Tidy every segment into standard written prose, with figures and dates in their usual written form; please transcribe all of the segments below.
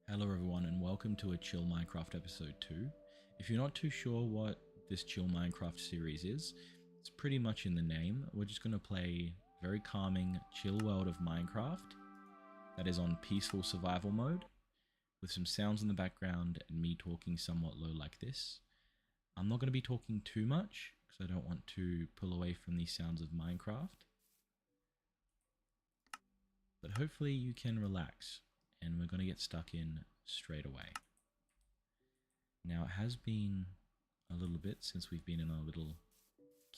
Hello everyone and welcome to a Chill Minecraft episode 2. If you're not too sure what this Chill Minecraft series is, it's pretty much in the name. We're just going to play very calming, chill world of Minecraft that is on peaceful survival mode with some sounds in the background and me talking somewhat low like this. I'm not going to be talking too much because I don't want to pull away from the sounds of Minecraft. But hopefully you can relax. And we're going to get stuck in straight away. Now it has been a little bit since we've been in our little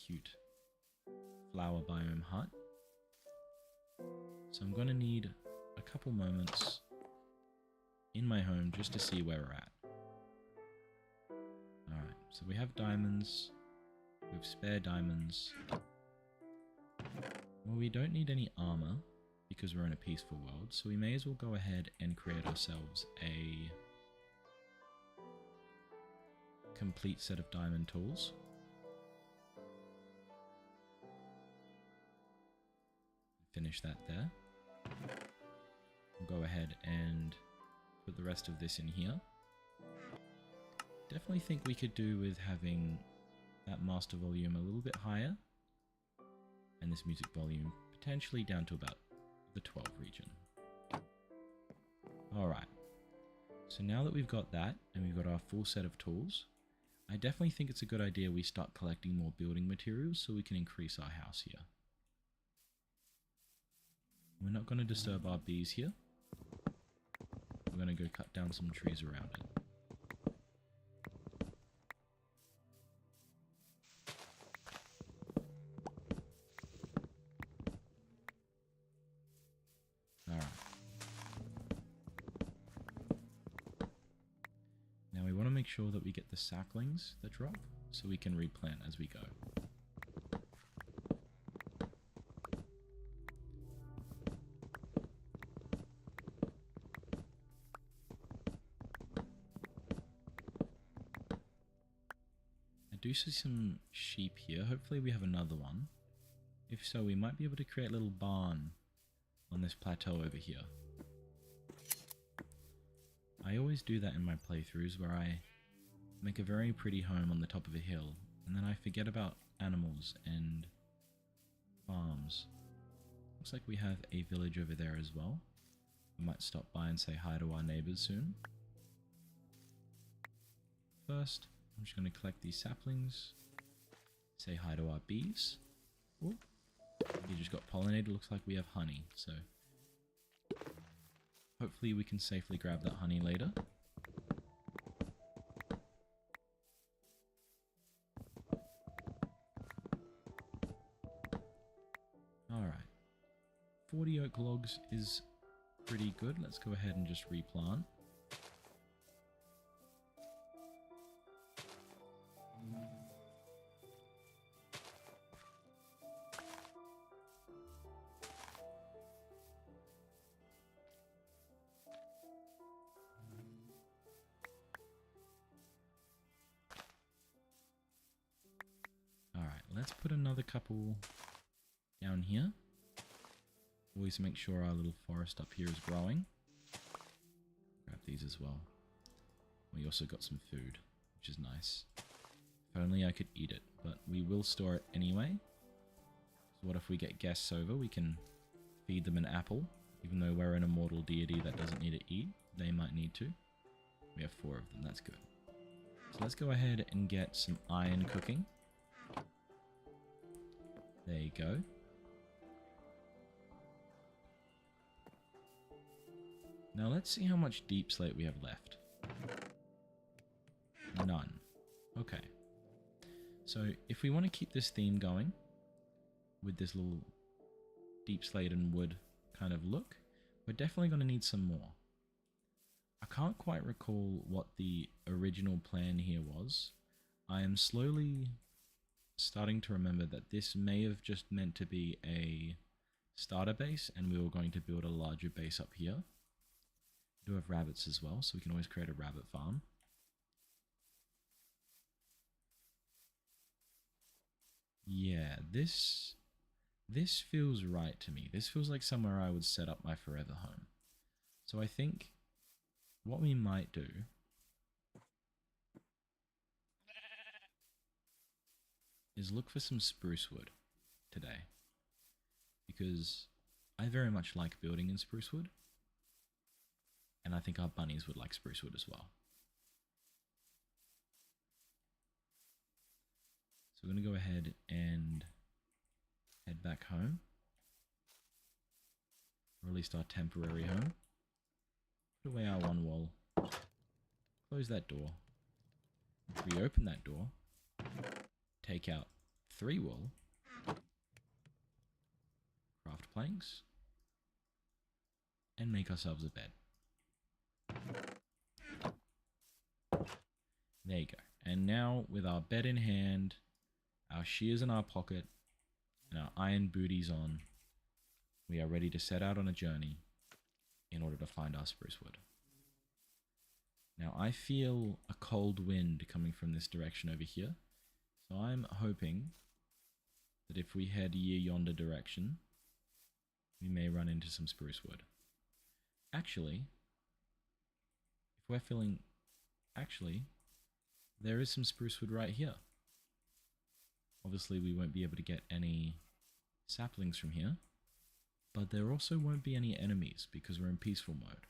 cute flower biome hut. So I'm going to need a couple moments in my home just to see where we're at. Alright, so we have diamonds. We have spare diamonds. Well, we don't need any armor because we're in a peaceful world, so we may as well go ahead and create ourselves a complete set of diamond tools. Finish that there. We'll go ahead and put the rest of this in here. Definitely think we could do with having that master volume a little bit higher, and this music volume potentially down to about the 12 region. Alright, so now that we've got that and we've got our full set of tools, I definitely think it's a good idea we start collecting more building materials so we can increase our house here. We're not going to disturb our bees here. We're going to go cut down some trees around it. Make sure that we get the saplings that drop so we can replant as we go. I do see some sheep here. Hopefully we have another one. If so, we might be able to create a little barn on this plateau over here. I always do that in my playthroughs where I make a very pretty home on the top of a hill and then I forget about animals and farms. Looks like we have a village over there as well. We might stop by and say hi to our neighbors soon. First, I'm just going to collect these saplings, say hi to our bees. Oh, you just got pollinated. Looks like we have honey, so hopefully we can safely grab that honey later. Alright. 40 oak logs is pretty good. Let's go ahead and just replant. Let's put another couple down here. Always make sure our little forest up here is growing. Grab these as well. We also got some food, which is nice. If only I could eat it, but we will store it anyway. So what if we get guests over? We can feed them an apple. Even though we're an immortal deity that doesn't need to eat, they might need to. We have 4 of them, that's good. So let's go ahead and get some iron cooking. There you go. Now let's see how much deep slate we have left. None. Okay. So if we want to keep this theme going with this little deep slate and wood kind of look, we're definitely going to need some more. I can't quite recall what the original plan here was. I am slowly starting to remember that this may have just meant to be a starter base and we were going to build a larger base up here. We do have rabbits as well, so we can always create a rabbit farm. Yeah, this feels right to me. This feels like somewhere I would set up my forever home. So I think what we might do is look for some spruce wood today, because I very much like building in spruce wood, and I think our bunnies would like spruce wood as well. So we're going to go ahead and head back home, or at least our temporary home. Put away our one wall, close that door, reopen that door, take out 3 wool, craft planks, and make ourselves a bed. There you go. And now, with our bed in hand, our shears in our pocket, and our iron booties on, we are ready to set out on a journey in order to find our spruce wood. Now, I feel a cold wind coming from this direction over here, so I'm hoping that if we head yonder direction, we may run into some spruce wood. Actually, if we're feeling... Actually, there is some spruce wood right here. Obviously, we won't be able to get any saplings from here, but there also won't be any enemies because we're in peaceful mode.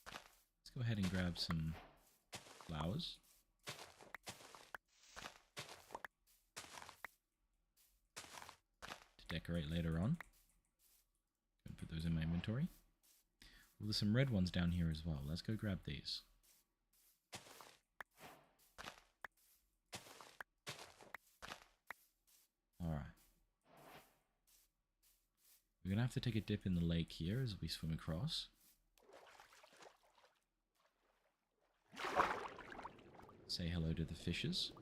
Let's go ahead and grab some flowers. To decorate later on. And put those in my inventory. Well, there's some red ones down here as well. Let's go grab these. Alright. We're going to have to take a dip in the lake here as we swim across. Say hello to the fishes.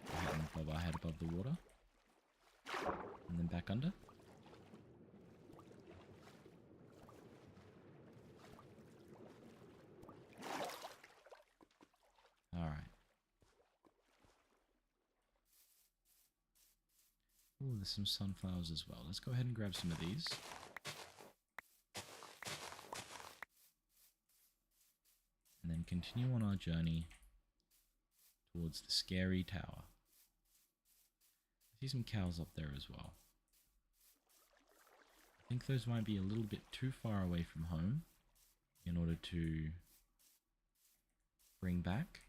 Go ahead and bob our head above the water. And then back under. Alright. Oh, there's some sunflowers as well. Let's go ahead and grab some of these. And then continue on our journey towards the scary tower. I see some cows up there as well. I think those might be a little bit too far away from home in order to bring back.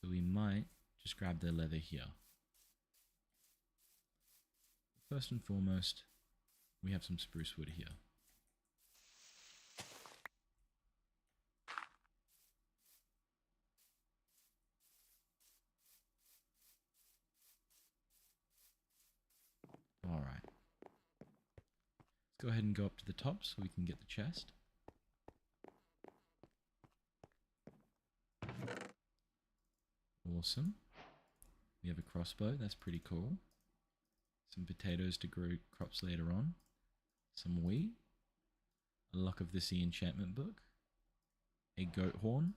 So we might just grab their leather here. First and foremost, we have some spruce wood here. Alright. Let's go ahead and go up to the top so we can get the chest. Awesome. We have a crossbow, that's pretty cool. Some potatoes to grow crops later on. Some wheat. A Luck of the Sea enchantment book. A goat horn,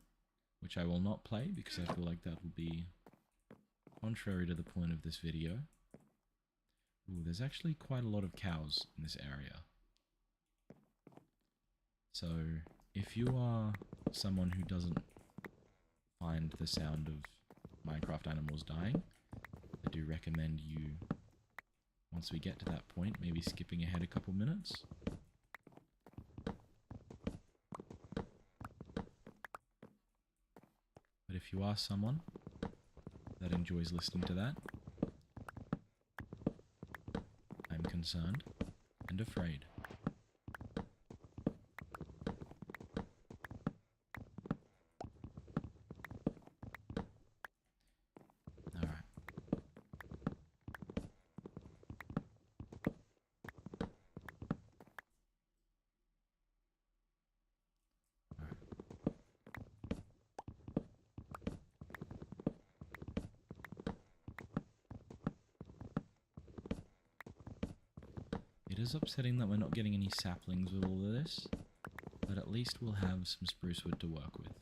which I will not play because I feel like that will be contrary to the point of this video. Ooh, there's actually quite a lot of cows in this area. So, if you are someone who doesn't find the sound of Minecraft animals dying, I do recommend you, once we get to that point, maybe skipping ahead a couple minutes. But if you are someone that enjoys listening to that, I'm concerned and afraid. It is upsetting that we're not getting any saplings with all of this, but at at least we'll have some spruce wood to work with.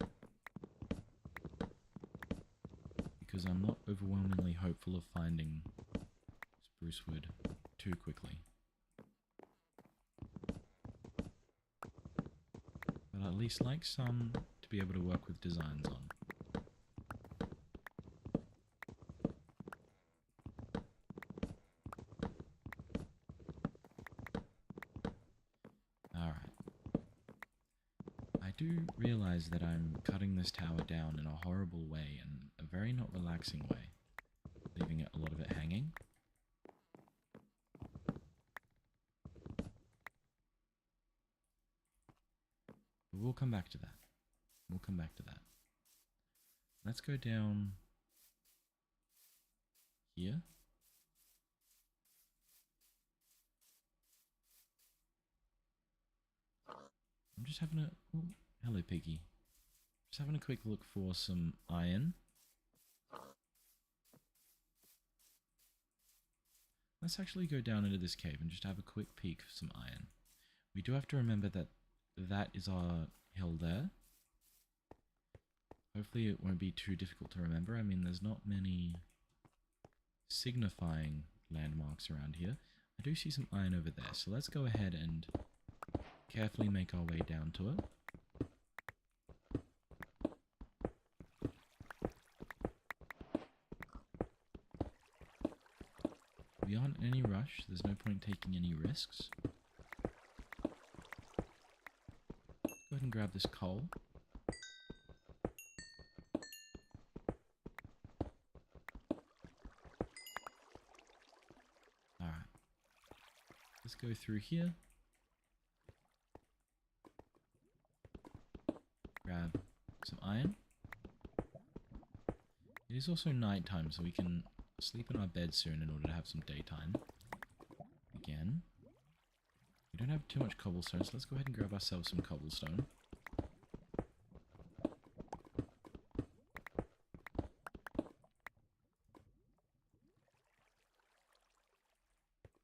Because I'm not overwhelmingly hopeful of finding spruce wood too quickly. But I'd at least like some to be able to work with designs on. I do realize that I'm cutting this tower down in a horrible way and a very not relaxing way, leaving a lot of it hanging. But we'll come back to that. We'll come back to that. Let's go down here. I'm just having a... Oh, hello, Piggy. Just having a quick look for some iron. Let's actually go down into this cave and just have a quick peek for some iron. We do have to remember that that is our hill there. Hopefully it won't be too difficult to remember. I mean, there's not many signifying landmarks around here. I do see some iron over there, so let's go ahead and carefully make our way down to it. We aren't in any rush, there's no point taking any risks. Go ahead and grab this coal. Alright. Let's go through here. Grab some iron. It is also nighttime, so we can sleep in our bed soon in order to have some daytime. Again. We don't have too much cobblestone, so let's go ahead and grab ourselves some cobblestone. Go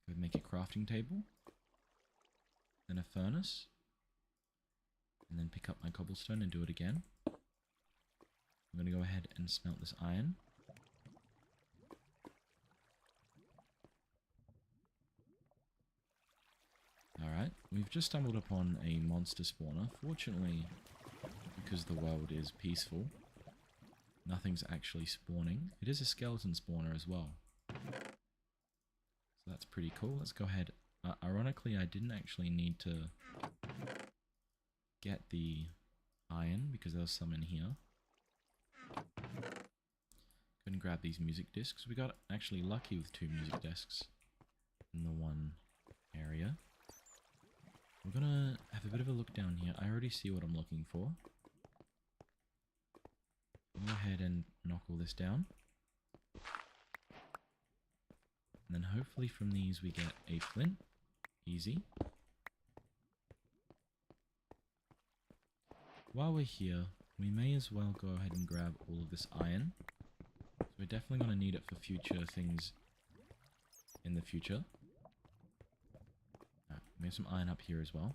ahead and make a crafting table. Then a furnace. And then pick up my cobblestone and do it again. I'm going to go ahead and smelt this iron. Alright, we've just stumbled upon a monster spawner. Fortunately, because the world is peaceful, nothing's actually spawning. It is a skeleton spawner as well. So that's pretty cool. Let's go ahead. Ironically, I didn't actually need to get the iron because there was some in here. Go ahead and grab these music discs. We got actually lucky with 2 music discs in the one area. We're gonna have a bit of a look down here. I already see what I'm looking for. Go ahead and knock all this down. And then hopefully from these we get a flint. Easy. While we're here, we may as well go ahead and grab all of this iron. So we're definitely going to need it for future things in the future. Alright, we have some iron up here as well.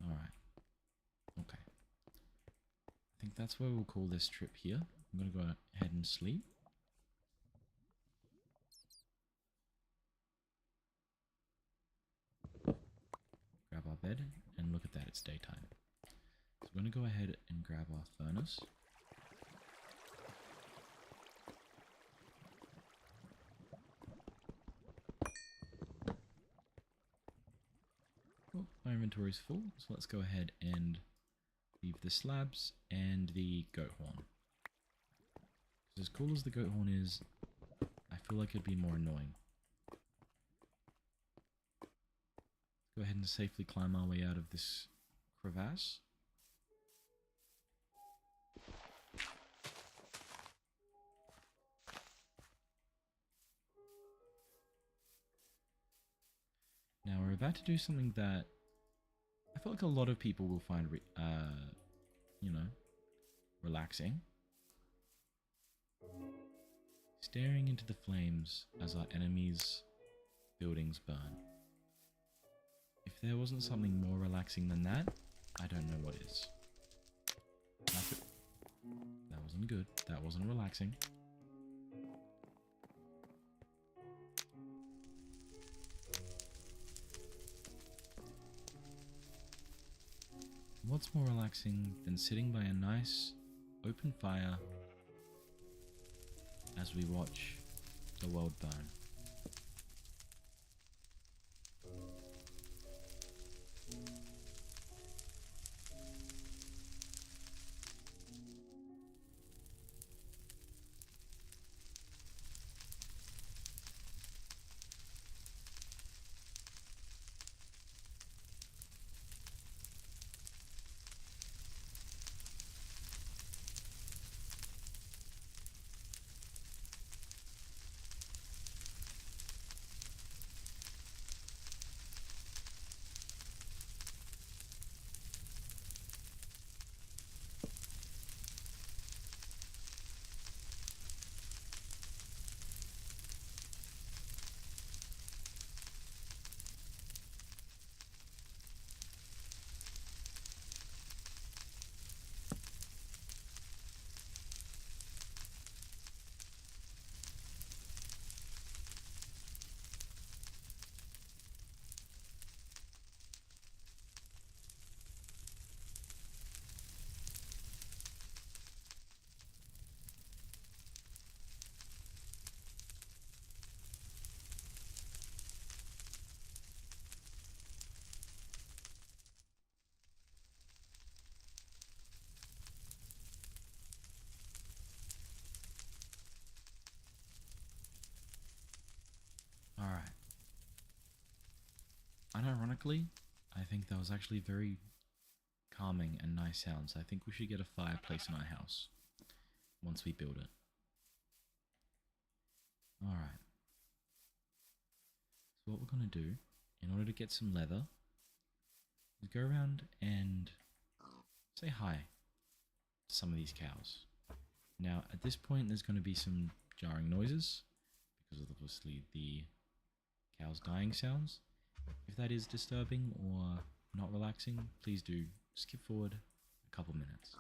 Alright. Okay. I think that's where we'll call this trip here. I'm going to go ahead and sleep. Grab our bed, and look at that, it's daytime. So we're going to go ahead and grab our furnace. Oh, my inventory's full, so let's go ahead and leave the slabs and the goat horn. As cool as the goat horn is, I feel like it'd be more annoying. Go ahead and safely climb our way out of this crevasse. Now we're about to do something that I feel like a lot of people will find, you know, relaxing. staring into the flames as our enemies' buildings burn. If there wasn't something more relaxing than that, I don't know what is. That wasn't good. That wasn't relaxing. What's more relaxing than sitting by a nice open fire as we watch the world burn? Alright. Unironically, I think that was actually very calming and nice sounds. I think we should get a fireplace in our house once we build it. Alright. So what we're going to do, in order to get some leather, is go around and say hi to some of these cows. Now, at this point, there's going to be some jarring noises, because of obviously the cows dying sounds. If that is disturbing or not relaxing, please do skip forward a couple minutes.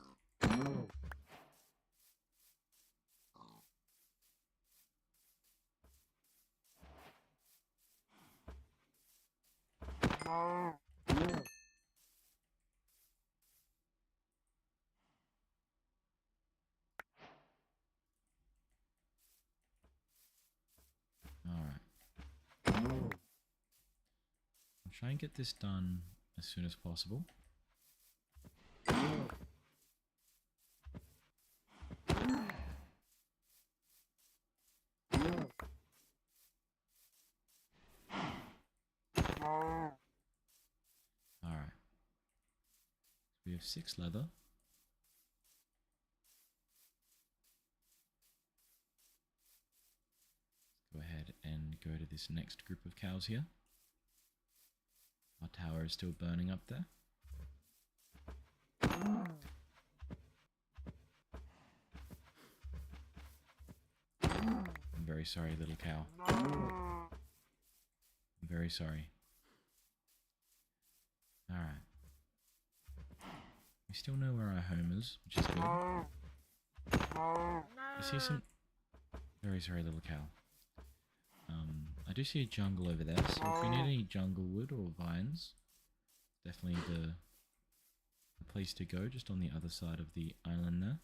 Alright. I'll try and get this done as soon as possible. Alright. We have 6 leather. Let's go ahead and go to this next group of cows here. Our tower is still burning up there. I'm very sorry, little cow. I'm very sorry. Alright. We still know where our home is, which is good. I see some... Very sorry, little cow. I do see a jungle over there, so if we need any jungle wood or vines, definitely the place to go, just on the other side of the island there.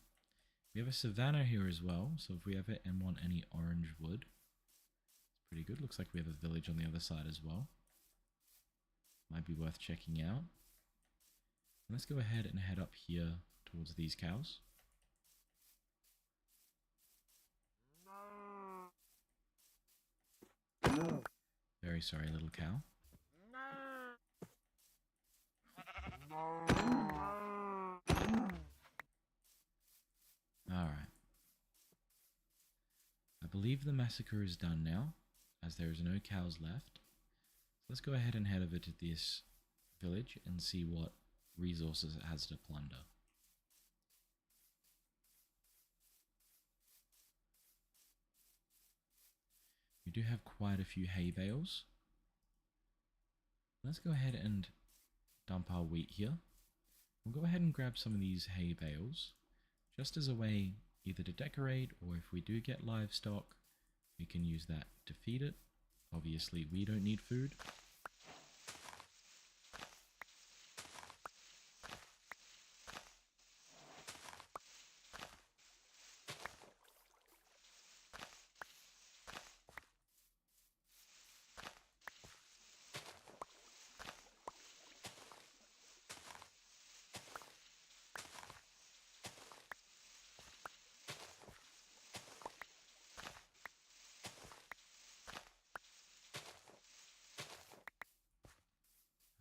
We have a savanna here as well, so if we ever want any orange wood, it's pretty good. Looks like we have a village on the other side as well. Might be worth checking out. Let's go ahead and head up here towards these cows. Very sorry, little cow. Alright. I believe the massacre is done now, as there is no cows left. So let's go ahead and head over to this village and see what resources it has to plunder. do have quite a few hay bales. Let's go ahead and dump our wheat here. We'll go ahead and grab some of these hay bales, just as a way either to decorate, or if we do get livestock, we can use that to feed it. Obviously, we don't need food.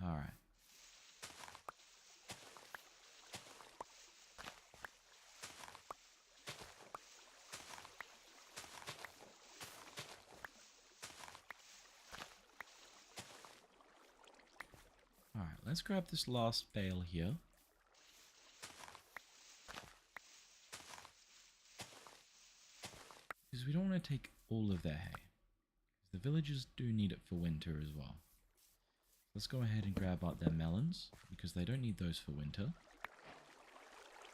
Alright. Alright, let's grab this last bale here. Because we don't want to take all of their hay. The villagers do need it for winter as well. Let's go ahead and grab out their melons, because they don't need those for winter.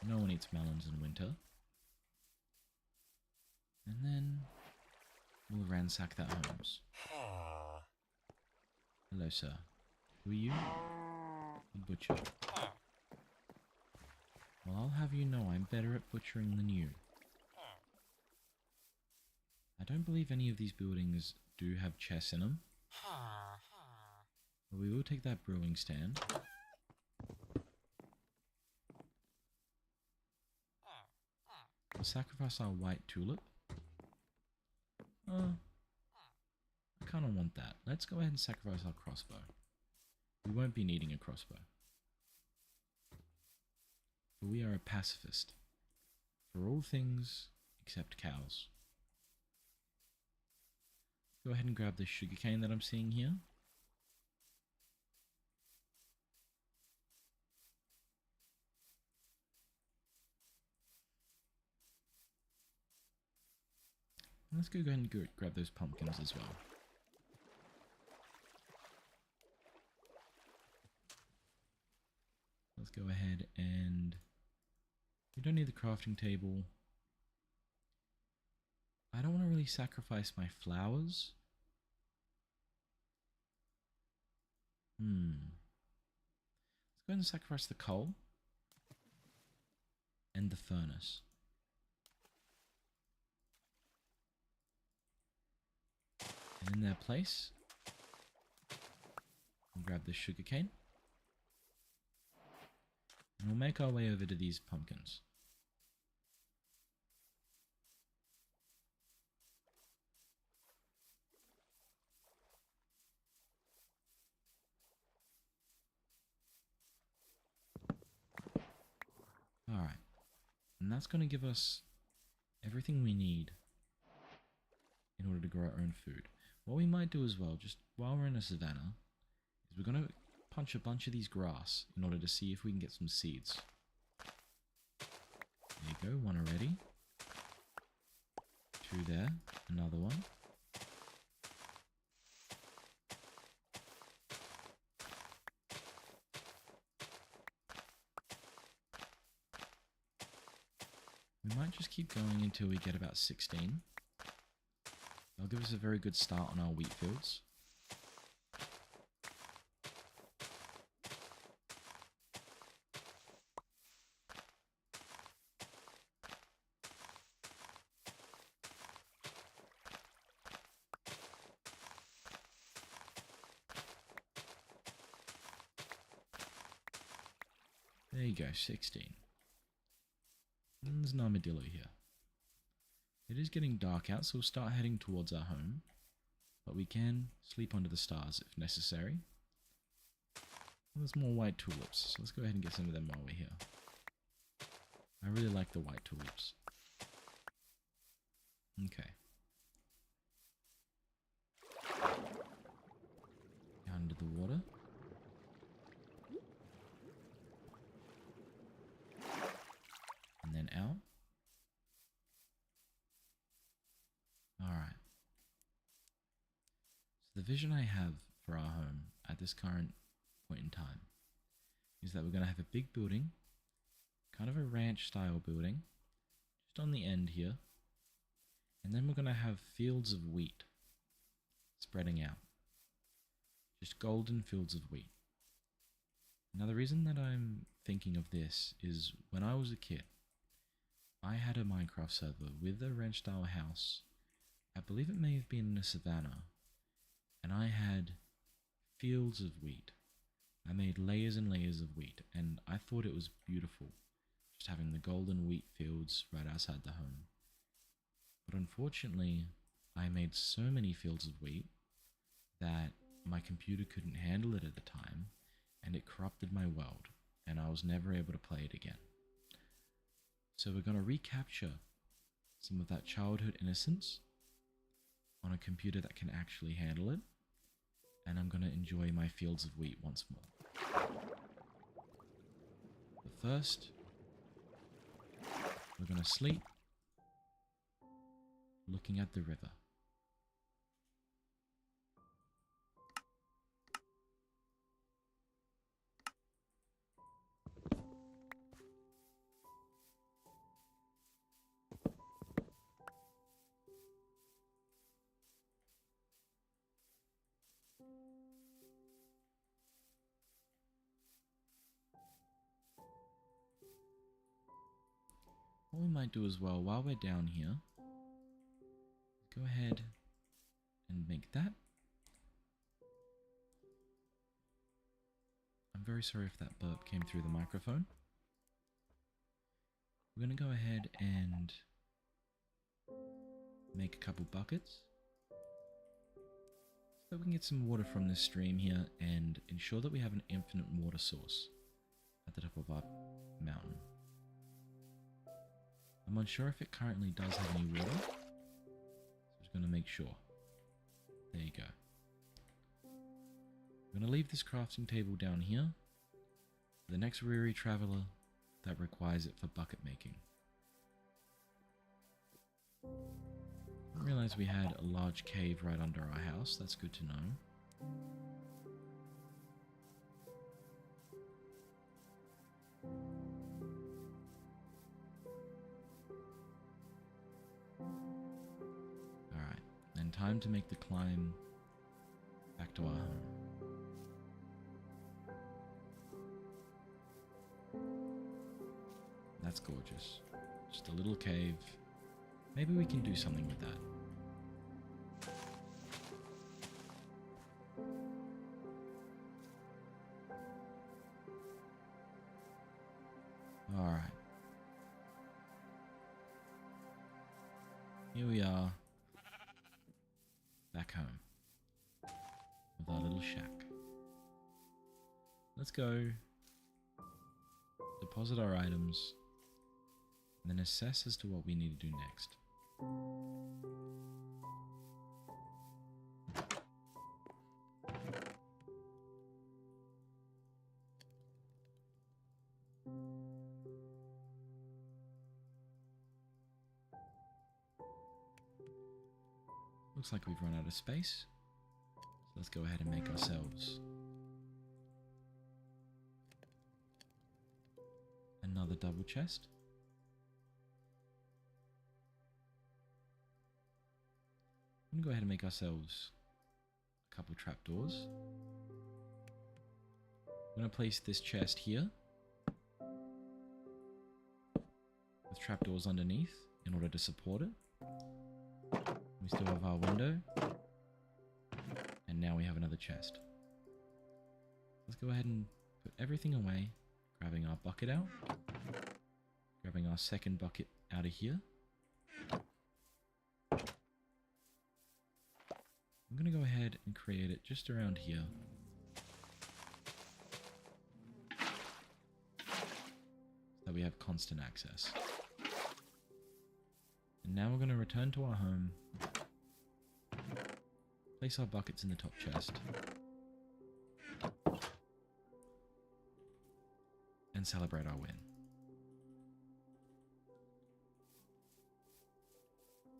No one eats melons in winter. And then we'll ransack their homes. Hello, sir. Who are you? A butcher. Well, I'll have you know I'm better at butchering than you. I don't believe any of these buildings do have chests in them. But we will take that brewing stand. We'll sacrifice our white tulip. I kind of want that. Let's go ahead and sacrifice our crossbow. We won't be needing a crossbow. For we are a pacifist. For all things except cows. Go ahead and grab this sugarcane that I'm seeing here. Let's go ahead and grab those pumpkins as well. Let's go ahead and... we don't need the crafting table. I don't want to really sacrifice my flowers. Let's go ahead and sacrifice the coal. And the furnace. And in their place, we'll grab the sugarcane. And we'll make our way over to these pumpkins. Alright. And that's going to give us everything we need in order to grow our own food. What we might do as well, just while we're in a savannah, is we're going to punch a bunch of these grass in order to see if we can get some seeds. There you go, one already. Two there, another one. We might just keep going until we get about 16. That'll give us a very good start on our wheat fields. There you go, 16. And there's an armadillo here. It is getting dark out, so we'll start heading towards our home. But we can sleep under the stars if necessary. There's more white tulips, so let's go ahead and get some of them while we're here. I really like the white tulips. Okay. Down into the water. And then out. Alright. So the vision I have for our home at this current point in time is that we're going to have a big building, kind of a ranch style building, just on the end here. And then we're going to have fields of wheat spreading out. Just golden fields of wheat. Now the reason that I'm thinking of this is when I was a kid, I had a Minecraft server with a ranch style house. I believe it may have been in a savannah. And I had fields of wheat. I made layers and layers of wheat, and I thought it was beautiful, just having the golden wheat fields right outside the home. But unfortunately, I made so many fields of wheat that my computer couldn't handle it at the time, and it corrupted my world, and I was never able to play it again. So we're going to recapture some of that childhood innocence on a computer that can actually handle it, and I'm going to enjoy my fields of wheat once more. But first, we're going to sleep looking at the river. What we might do as well, while we're down here, go ahead and make that. I'm very sorry if that burp came through the microphone. We're going to go ahead and make a couple buckets so that we can get some water from this stream here and ensure that we have an infinite water source at the top of our mountain. I'm unsure if it currently does have any water, so I'm just going to make sure. There you go. I'm going to leave this crafting table down here for the next weary traveller that requires it for bucket making. I didn't realize we had a large cave right under our house. That's good to know. Alright, and time to make the climb back to our home. That's gorgeous. Just a little cave. Maybe we can do something with that. Alright. Here we are. Back home. With our little shack. Let's go. Deposit our items. And then assess as to what we need to do next. Looks like we've run out of space. So let's go ahead and make ourselves another double chest. I'm going to go ahead and make ourselves a couple trapdoors. I'm going to place this chest here with trapdoors underneath in order to support it. We still have our window, and now we have another chest. Let's go ahead and put everything away, grabbing our bucket out, grabbing our second bucket out of here. I'm going to go ahead and create it just around here. So that we have constant access. And now we're going to return to our home. Place our buckets in the top chest. And celebrate our win.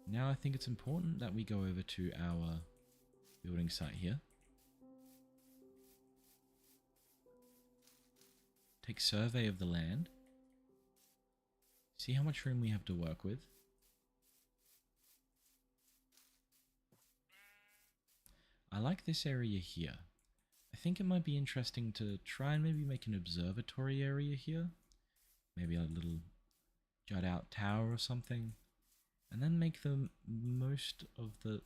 Now I think it's important that we go over to our building site here. Take survey of the land. See how much room we have to work with. I like this area here. I think it might be interesting to try and maybe make an observatory area here. Maybe a little jut out tower or something. And then make the most of the...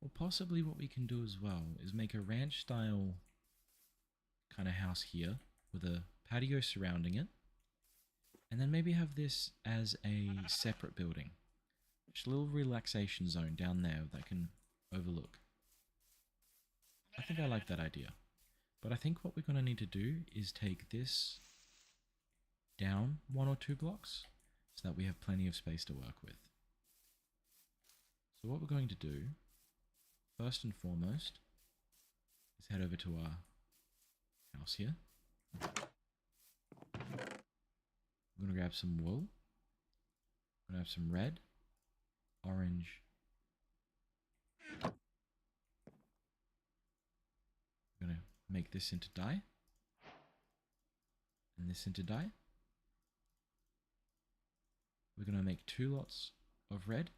Or possibly what we can do as well is make a ranch style kind of house here with a patio surrounding it. And then maybe have this as a separate building. Just a little relaxation zone down there that can overlook. I think I like that idea. But I think what we're going to need to do is take this down 1 or 2 blocks so that we have plenty of space to work with. So what we're going to do, first and foremost, is head over to our house here. We're going to grab some wool. We're going to have some red, orange. We're going to make this into dye. And this into dye. We're going to make 2 lots of red.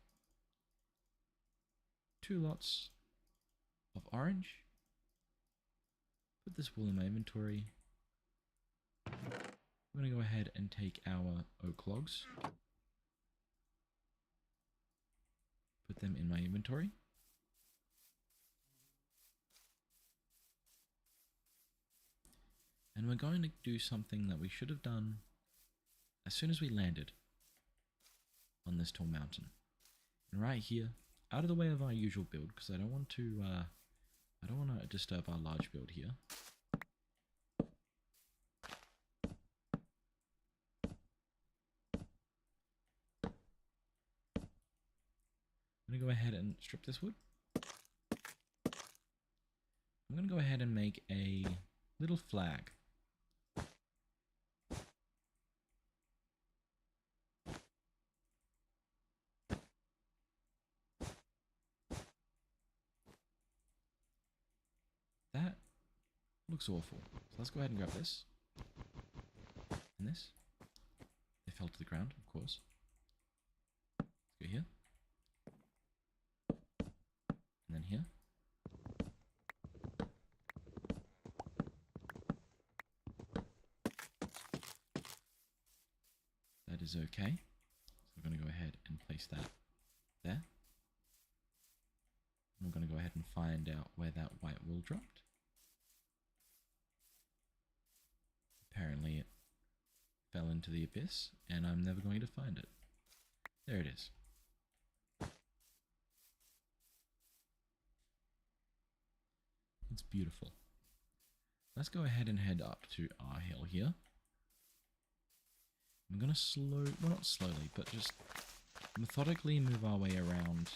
2 lots of orange. Put this wool in my inventory. I'm going to go ahead and take our oak logs. Put them in my inventory. And we're going to do something that we should have done as soon as we landed on this tall mountain. And right here, out of the way of our usual build, because I don't want to disturb our large build here. I'm going to go ahead and strip this wood. I'm going to go ahead and make a little flag. That looks awful. So let's go ahead and grab this. And this. They fell to the ground, of course. Let's go here. And then here. That is okay. So we're going to go ahead and place that there. I'm going to go ahead and find out where that white wool dropped. Apparently it fell into the abyss, and I'm never going to find it. There it is. It's beautiful. Let's go ahead and head up to our hill here. I'm going to well, not slowly, but just methodically move our way around,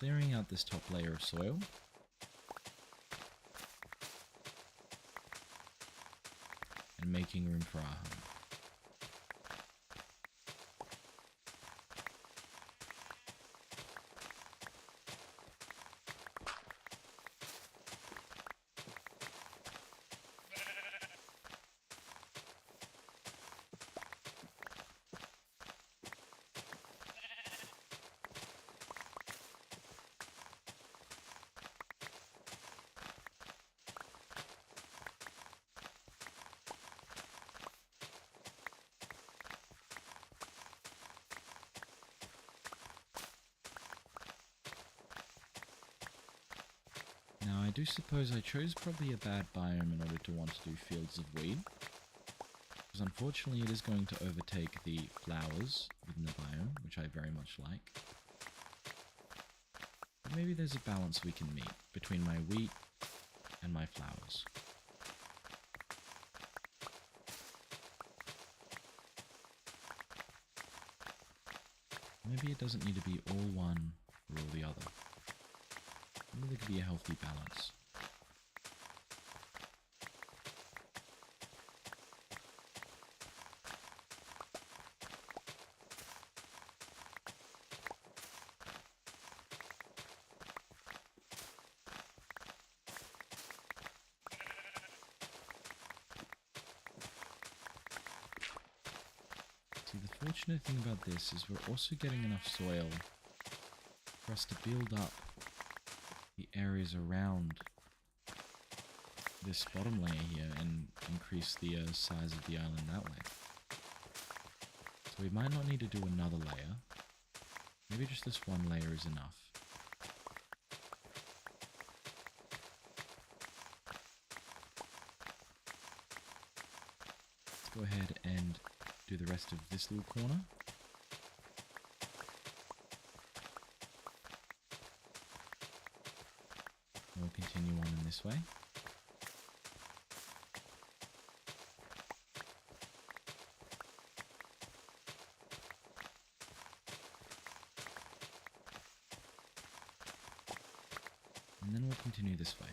clearing out this top layer of soil. And making room for our home. Now I do suppose I chose probably a bad biome in order to want to do fields of weed, because unfortunately it is going to overtake the flowers within the biome, which I very much like. But maybe there's a balance we can meet between my wheat and my flowers. Maybe it doesn't need to be all one or all the other. Maybe there could be a healthy balance. fortunate thing about this is we're also getting enough soil for us to build up the areas around this bottom layer here and increase the size of the island that way. So we might not need to do another layer. Maybe just this one layer is enough. Let's go ahead and do the rest of this little corner. And we'll continue on in this way. And then we'll continue this way.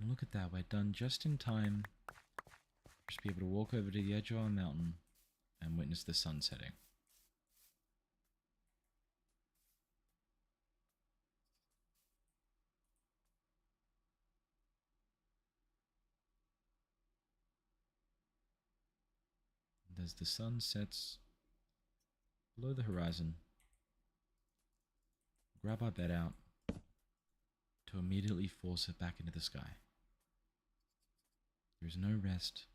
And look at that, we're done just in time. Just be able to walk over to the edge of our mountain and witness the sun setting. And as the sun sets below the horizon, grab our bed out to immediately force it back into the sky. There is no rest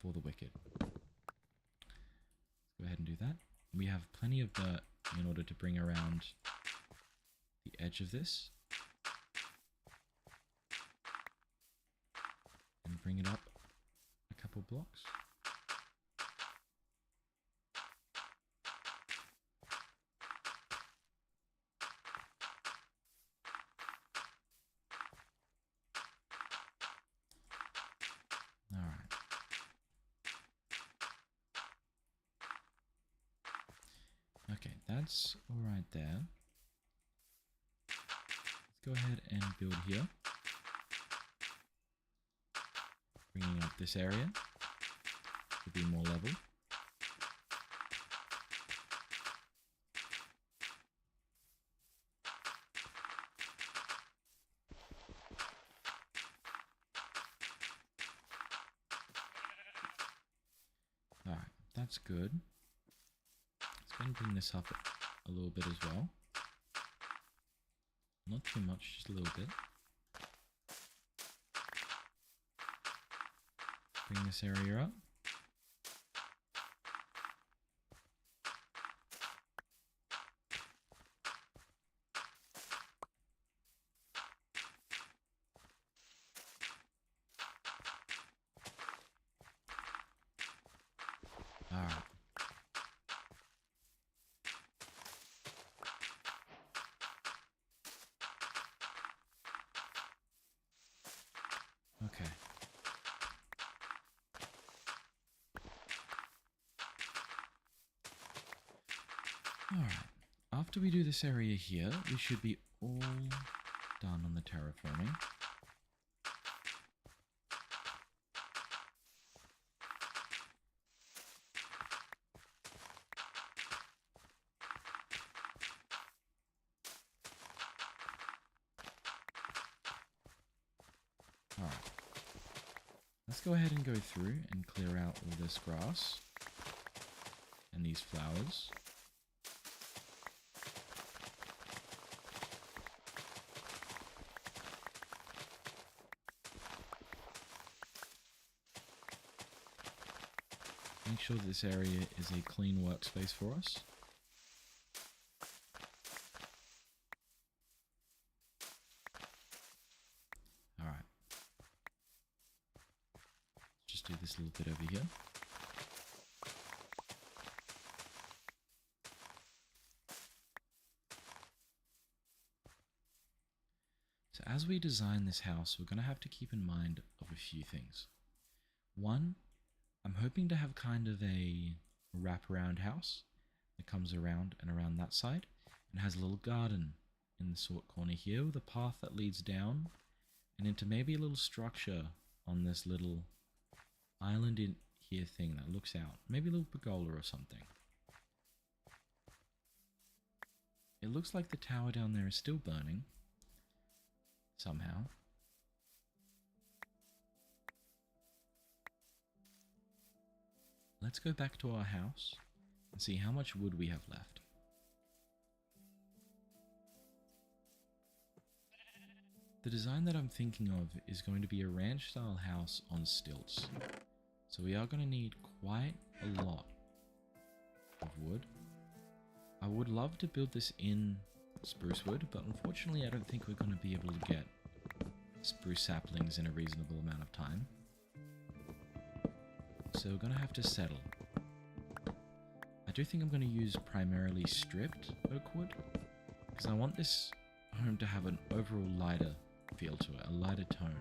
for the wicked. Let's go ahead and do that. We have plenty of dirt in order to bring around the edge of this. And bring it up a couple blocks. Okay, that's alright there. Let's go ahead and build here. Bringing up this area to be more level. Alright, that's good. Let's bring this up a little bit as well. Not too much, just a little bit. Bring this area up. Alright. Okay. Alright. After we do this area here, we should be all done on the terraforming. Alright. Let's go ahead and go through and clear out all this grass and these flowers. Make sure that this area is a clean workspace for us. Alright. Just do this little bit over here. So as we design this house, we're going to have to keep in mind of a few things. One, I'm hoping to have kind of a wraparound house that comes around and around that side and has a little garden in the sort corner here with a path that leads down and into maybe a little structure on this little island in here thing that looks out. Maybe a little pergola or something. It looks like the tower down there is still burning. Somehow. Let's go back to our house and see how much wood we have left. The design that I'm thinking of is going to be a ranch style house on stilts. So we are going to need quite a lot of wood. I would love to build this in spruce wood, but unfortunately I don't think we're going to be able to get spruce saplings in a reasonable amount of time. So we're going to have to settle. I do think I'm going to use primarily stripped oak wood, because I want this home to have an overall lighter feel to it, a lighter tone.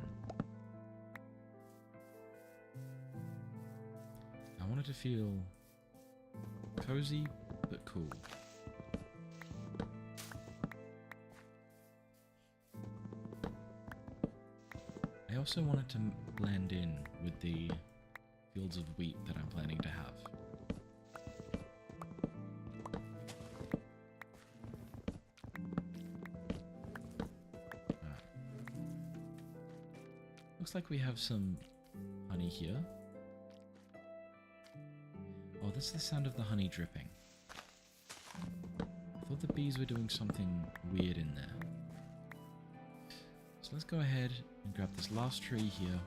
I want it to feel cozy but cool. I also want it to blend in with the fields of wheat that I'm planning to have. Looks like we have some honey here. Oh, that's the sound of the honey dripping. I thought the bees were doing something weird in there. So let's go ahead and grab this last tree here.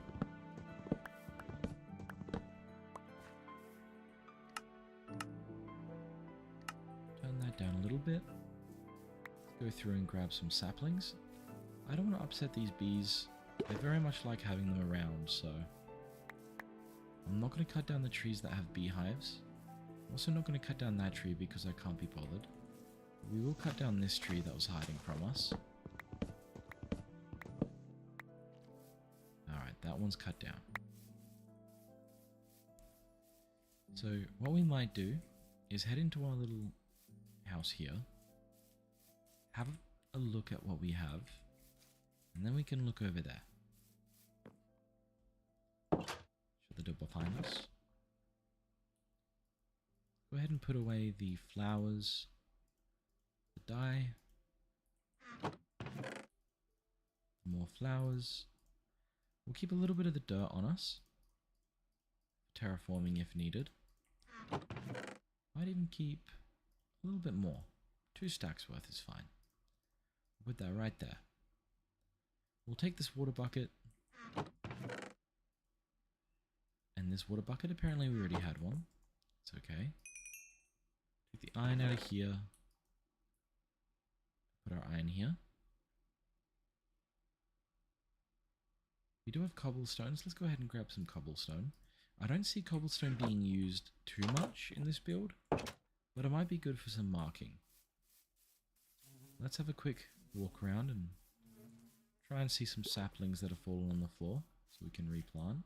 Turn that down a little bit. Let's go through and grab some saplings. I don't want to upset these bees. They very much like having them around, so I'm not going to cut down the trees that have beehives. I'm also not going to cut down that tree because I can't be bothered. We will cut down this tree that was hiding from us. Alright, that one's cut down. So what we might do is head into our little house here, have a look at what we have, and then we can look over there. Shut the door behind us. Go ahead and put away the flowers, the dye, more flowers. We'll keep a little bit of the dirt on us, terraforming if needed. Might even keep a little bit more. 2 stacks worth is fine. Put that right there. We'll take this water bucket. And this water bucket, apparently we already had one. It's okay. Take the iron out of here. Put our iron here. We do have cobblestones. Let's go ahead and grab some cobblestone. I don't see cobblestone being used too much in this build, but it might be good for some marking. Let's have a quick walk around and try and see some saplings that have fallen on the floor so we can replant.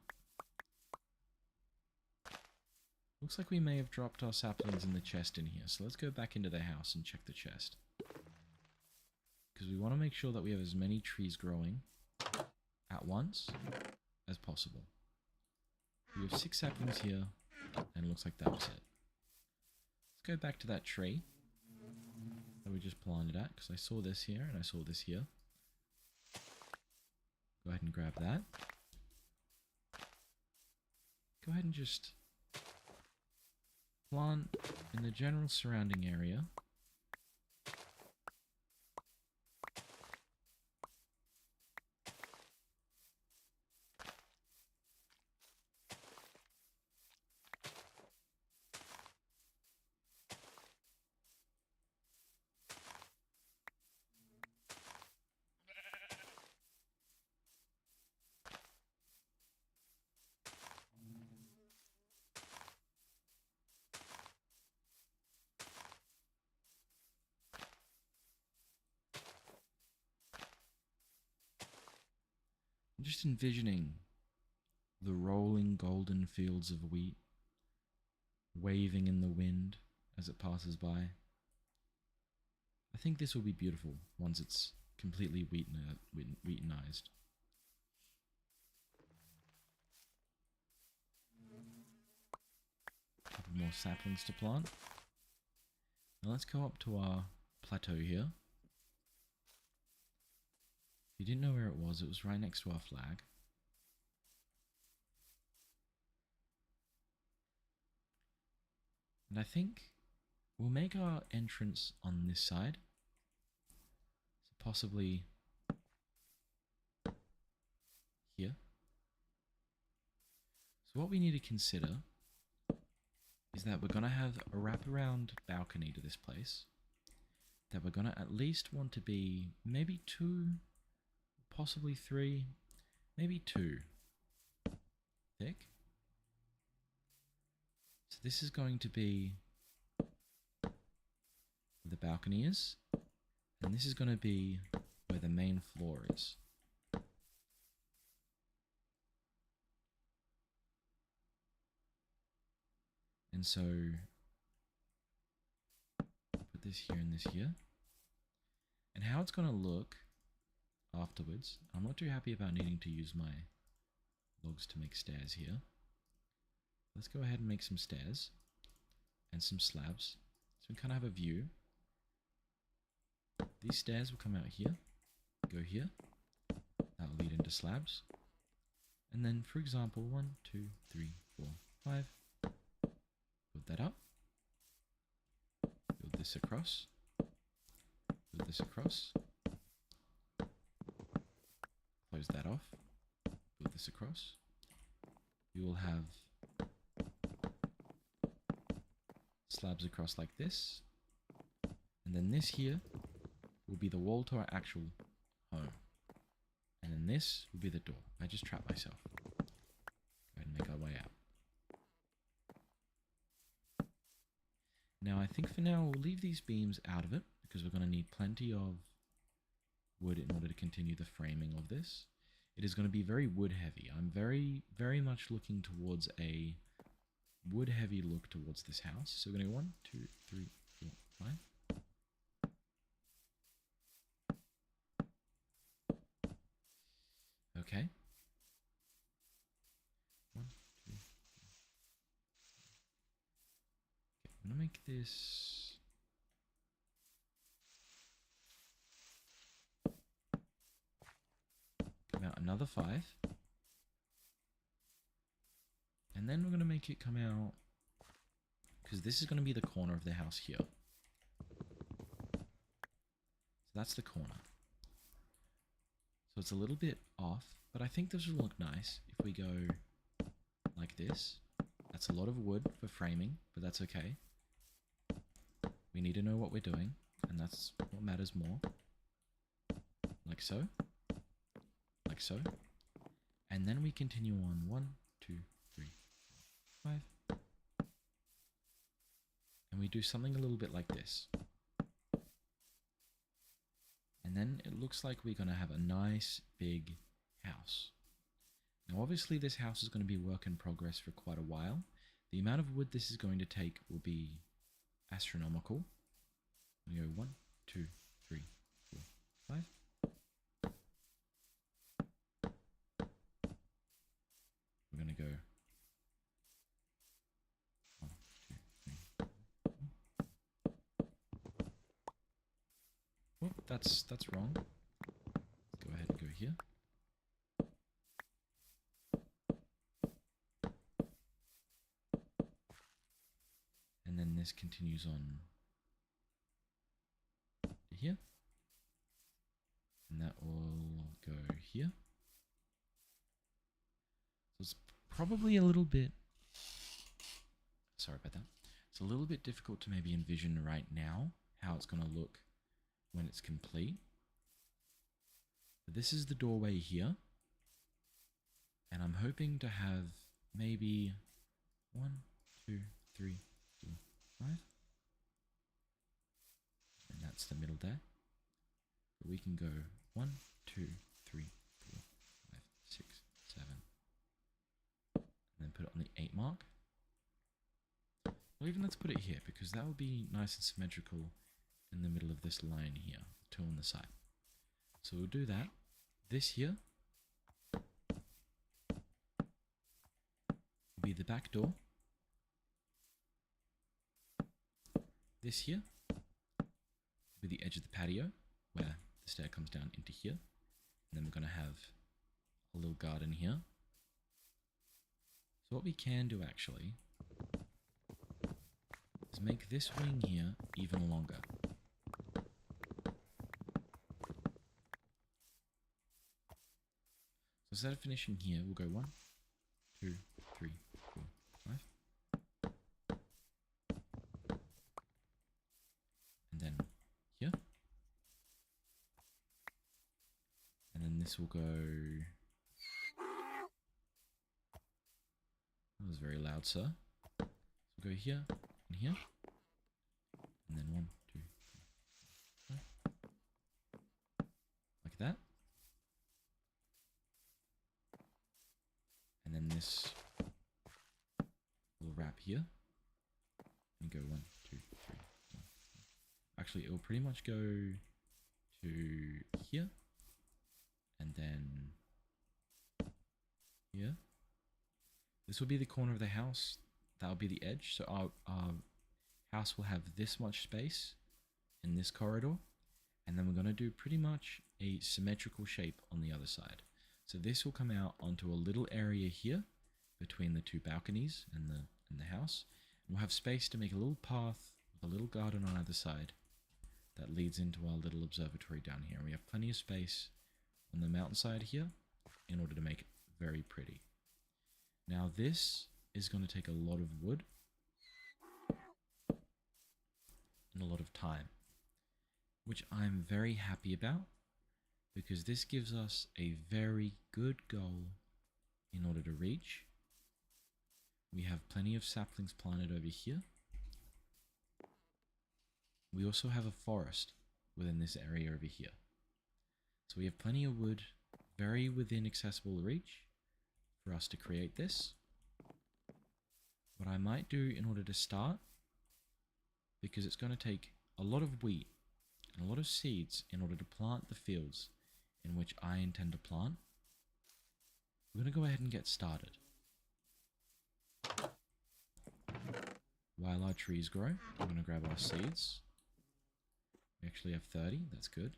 Looks like we may have dropped our saplings in the chest in here, so let's go back into the house and check the chest. Because we want to make sure that we have as many trees growing at once as possible. We have 6 saplings here, and it looks like that was it. Let's go back to that tree that we just planted at, because I saw this here and I saw this here. Go ahead and grab that. Go ahead and just plant in the general surrounding area. I'm just envisioning the rolling golden fields of wheat waving in the wind as it passes by. I think this will be beautiful once it's completely wheatonized. A couple more saplings to plant. Now let's go up to our plateau here. If you didn't know where it was right next to our flag. And I think we'll make our entrance on this side. So possibly here. So what we need to consider is that we're going to have a wraparound balcony to this place. That we're going to at least want to be maybe 2, possibly 3, maybe 2 thick. So this is going to be where the balcony is, and this is going to be where the main floor is. And so put this here and this here. And how it's going to look afterwards, I'm not too happy about needing to use my logs to make stairs here. Let's go ahead and make some stairs and some slabs so we kind of have a view. These stairs will come out here, go here, that will lead into slabs, and then for example 1, 2, 3, 4, 5, build that up, build this across, build this across, close that off, build this across. You will have slabs across like this, and then this here will be the wall to our actual home, and then this will be the door. I just trapped myself. Go ahead and make our way out. Now I think for now we'll leave these beams out of it because we're going to need plenty of wood in order to continue the framing of this. It is going to be very wood heavy. I'm very much looking towards a wood heavy look towards this house. So we're going to go 1, 2, 3, 4, 5. Okay. 1, 2, 3. Okay, I'm going to make this come out another 5. And then we're going to make it come out, because this is going to be the corner of the house here. So that's the corner. So it's a little bit off, but I think this will look nice if we go like this. That's a lot of wood for framing, but that's okay. We need to know what we're doing, and that's what matters more. Like so. Like so. And then we continue on 1, 2, 3, 4, 5. And we do something a little bit like this. And then it looks like we're going to have a nice big house. Now obviously this house is going to be work in progress for quite a while. The amount of wood this is going to take will be astronomical. We go 1, 2, 3, 4, 5. We're going to go 1, 2, 3. Whoop, that's wrong. Let's go ahead and go here. And then this continues on to here. And that will go here. So it's probably a little bit, sorry about that. It's a little bit difficult to maybe envision right now how it's going to look when it's complete. But this is the doorway here. And I'm hoping to have maybe 1, 2, 3, 4, 5. And that's the middle there. But we can go 1, 2, 3, 4, 5, 6, put it on the 8 mark. Or even let's put it here, because that would be nice and symmetrical in the middle of this line here, 2 on the side. So we'll do that. This here will be the back door. This here will be the edge of the patio, where the stair comes down into here. And then we're going to have a little garden here. So what we can do actually is make this wing here even longer. So instead of finishing here, we'll go 1, 2, 3, 4, 5. And then here. And then this will go... That was very loud, sir. So we'll go here and here. And then 1, 2, 3, 4, 5. Like that. And then this will wrap here. And go 1, 2, 3, 1. Actually, it will pretty much go to here. And then here. This will be the corner of the house. That will be the edge. So our house will have this much space in this corridor. And then we're going to do pretty much a symmetrical shape on the other side. So this will come out onto a little area here between the 2 balconies and the house. And we'll have space to make a little path with a little garden on either side that leads into our little observatory down here. And we have plenty of space on the mountainside here in order to make it very pretty. Now this is going to take a lot of wood and a lot of time, which I'm very happy about because this gives us a very good goal in order to reach. We have plenty of saplings planted over here. We also have a forest within this area over here. So we have plenty of wood, very within accessible reach for us to create this. What I might do in order to start, because it's going to take a lot of wheat and a lot of seeds in order to plant the fields in which I intend to plant, we're going to go ahead and get started. While our trees grow, I'm going to grab our seeds. We actually have 30, that's good.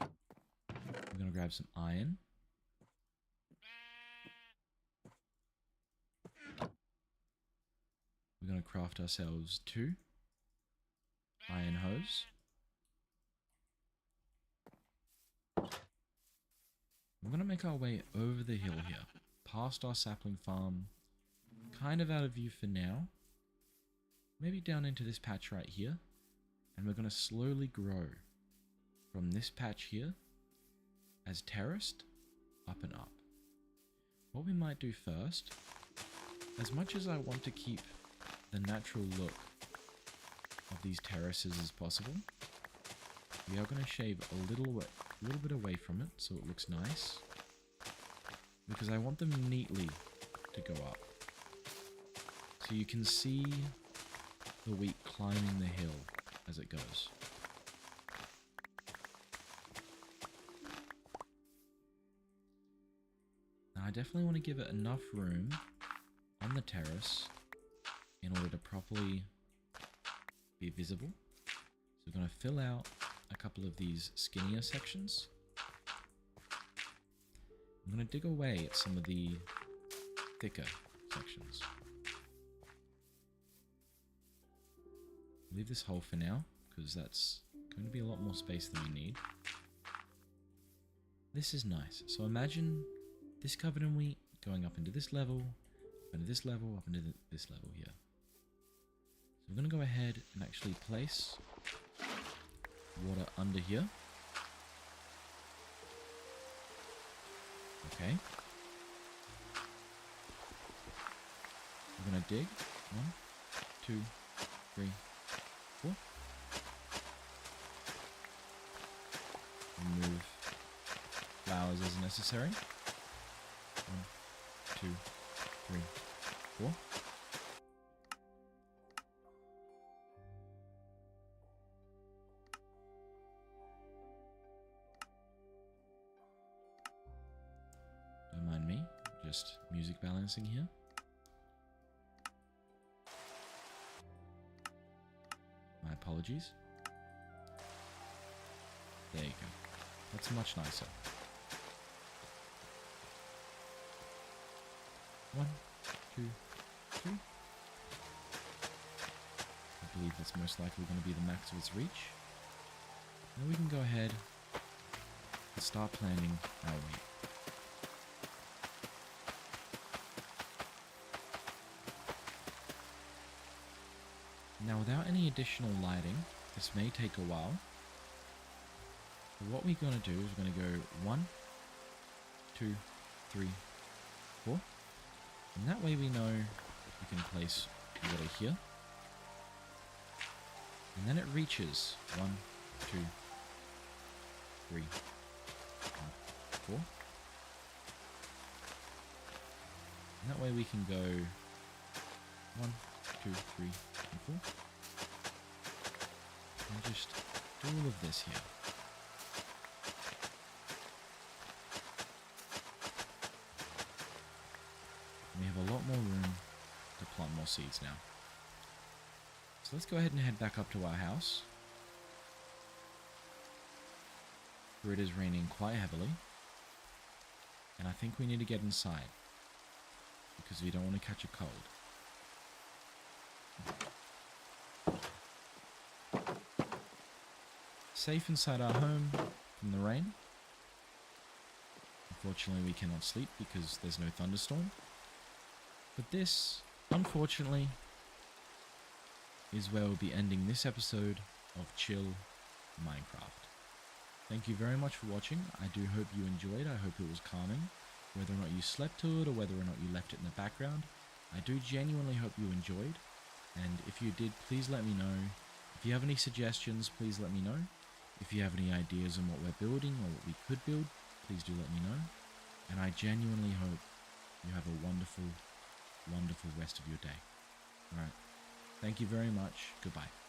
We're going to grab some iron. We're going to craft ourselves 2 iron hose. We're going to make our way over the hill here, past our sapling farm, kind of out of view for now. Maybe down into this patch right here. And we're going to slowly grow from this patch here as terraced up and up. What we might do first, as much as I want to keep the natural look of these terraces as possible, we are going to shave a little bit away from it so it looks nice, because I want them neatly to go up. So you can see the wheat climbing the hill as it goes. Now I definitely want to give it enough room on the terrace in order to properly be visible. So we're going to fill out a couple of these skinnier sections. I'm going to dig away at some of the thicker sections. Leave this hole for now, because that's going to be a lot more space than we need. This is nice. So imagine this covered in wheat going up into this level, up into this level, up into this level here. So we're going to go ahead and actually place water under here. Okay. We're going to dig. 1, 2, 3, 4. Remove flowers as necessary. 1, 2, 3, 4. Don't mind me, just music balancing here. My apologies. There you go. That's much nicer. 1, 2, 3. I believe that's most likely going to be the max of its reach. Now we can go ahead and start planning our wheat. Now without any additional lighting, this may take a while. But what we're going to do is we're going to go 1, 2, 3, 4. And that way we know we can place water here. And then it reaches 1, 2, 3, 4. And that way we can go 1, 2, 3, and 4. And just do all of this here. We have a lot more room to plant more seeds now. So let's go ahead and head back up to our house, where it is raining quite heavily. And I think we need to get inside, because we don't want to catch a cold. Safe inside our home from the rain. Unfortunately, we cannot sleep because there's no thunderstorm. But this, unfortunately, is where we'll be ending this episode of Chill Minecraft. Thank you very much for watching. I do hope you enjoyed. I hope it was calming. Whether or not you slept to it or whether or not you left it in the background, I do genuinely hope you enjoyed. And if you did, please let me know. If you have any suggestions, please let me know. If you have any ideas on what we're building or what we could build, please do let me know. And I genuinely hope you have a wonderful, wonderful rest of your day. Alright. Thank you very much. Goodbye.